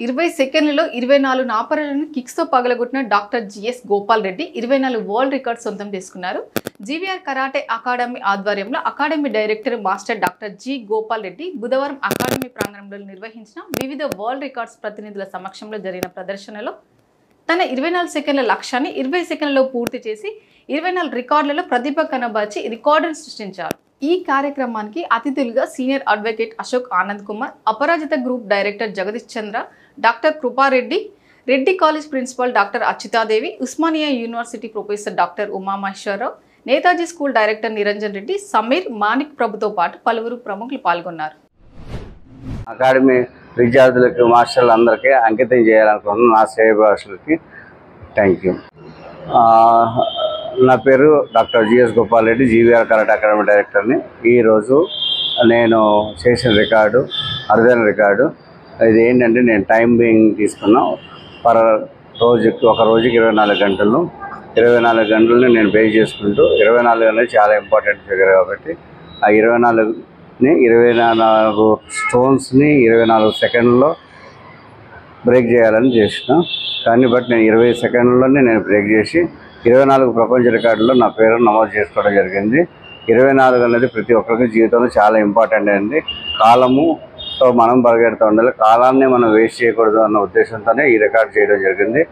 20 సెకండ్లలో 24 నాపరాలను కిక్స్తో పగలగొట్టిన doctor GS Gopal Reddy 24 world record సొంతం చేసుకున్నారు. జీవీఆర్ కరాటే అకాడమీ ఆధ్వర్యంలో academy director master doctor G Gopal Reddy బుధవారం అకాడమీ ప్రాంగణంలో నిర్వహించిన వివిధ వరల్డ్ రికార్డ్స్ ప్రతినిధుల సమక్షంలో జరిగిన ప్రదర్శనలో తన 24 సెకండ్ల లక్ష్యాన్ని 20 సెకండ్లలో పూర్తి చేసి 24 రికార్డులలో ప్రతిభ కనబర్చి రికార్డును సృష్టించారు. ఈ కార్యక్రమానికి అతిథులుగా senior advocate Ashok Anand Kumar, Aparajitha group director Jagadish Chandra, doctor Kripa Reddy, Reddy college principal doctor Achyuta Devi, Osmania university professor doctor Umamaheswara Rao, Netaji school director Niranjan Reddy, Sameer, Manik ప్రభుతో పాటు పలువురు ప్రముఖులు పాల్గొన్నారు. అకాడమీ విద్యార్థులకు మాస్టర్లు అందరికీ అంకితం చేయాలనుకుంటున్నాను. నా శ్రేయభిలాషులకి థ్యాంక్ యూ. నా పేరు doctor GS Gopal Reddy, GVR karate academy డైరెక్టర్ని. ఈరోజు నేను చేసిన రికార్డు అరుదైన రికార్డు. ఇది ఏంటంటే నేను టైం బీయింగ్ తీసుకున్నా. ఒక రోజుకి 24 గంటలు. 24 గంటలని నేను బేస్ చేసుకుంటూ 24 అనేది చాలా ఇంపార్టెంట్ ఫిగర్ కాబట్టి ఆ 24 స్టోన్స్ని 24 సెకండ్లో బ్రేక్ చేయాలని చేసిన. కానీ నేను 20 సెకండ్లోనే నేను బ్రేక్ చేసి 24 ప్రపంచ రికార్డులో నా పేరు నమోదు చేసుకోవడం జరిగింది. 24 అనేది ప్రతి ఒక్కరికి జీవితంలో చాలా ఇంపార్టెంట్ అయింది. కాలముతో మనం పరిగెడుతూ ఉండాలి, కాలాన్ని మనం వేస్ట్ చేయకూడదు అన్న ఉద్దేశంతోనే ఈ రికార్డు చేయడం జరిగింది.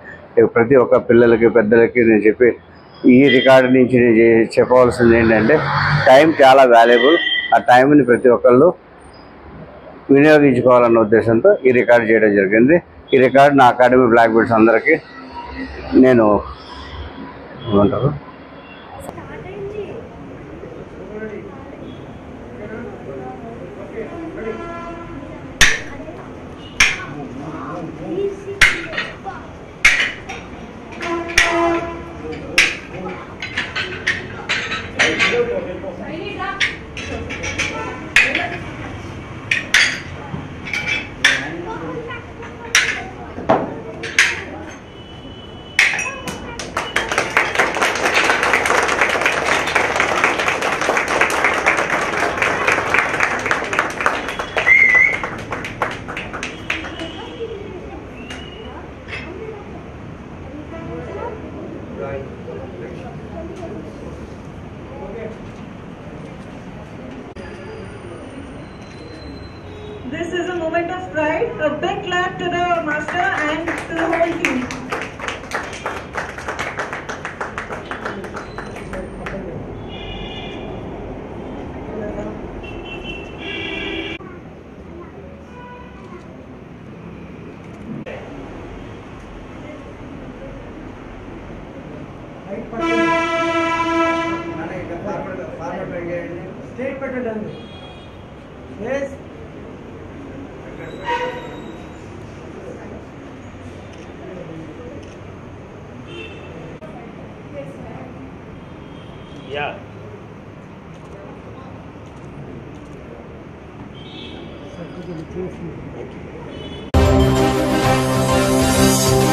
ప్రతి ఒక్క పిల్లలకి పెద్దలకి నేను ఈ రికార్డు నుంచి నేను చెప్పవలసింది ఏంటంటే టైం చాలా వాల్యుబుల్. ఆ టైంని ప్రతి ఒక్కళ్ళు వినియోగించుకోవాలన్న ఉద్దేశంతో ఈ రికార్డు చేయడం జరిగింది. ఈ రికార్డు నా అకాడమీ బ్లాక్ బెల్ట్స్ అందరికీ నేను ఏమంటారు This is a moment of pride. A big clap to the master and to the whole team. State better done. Yes. Yeah. Thank you.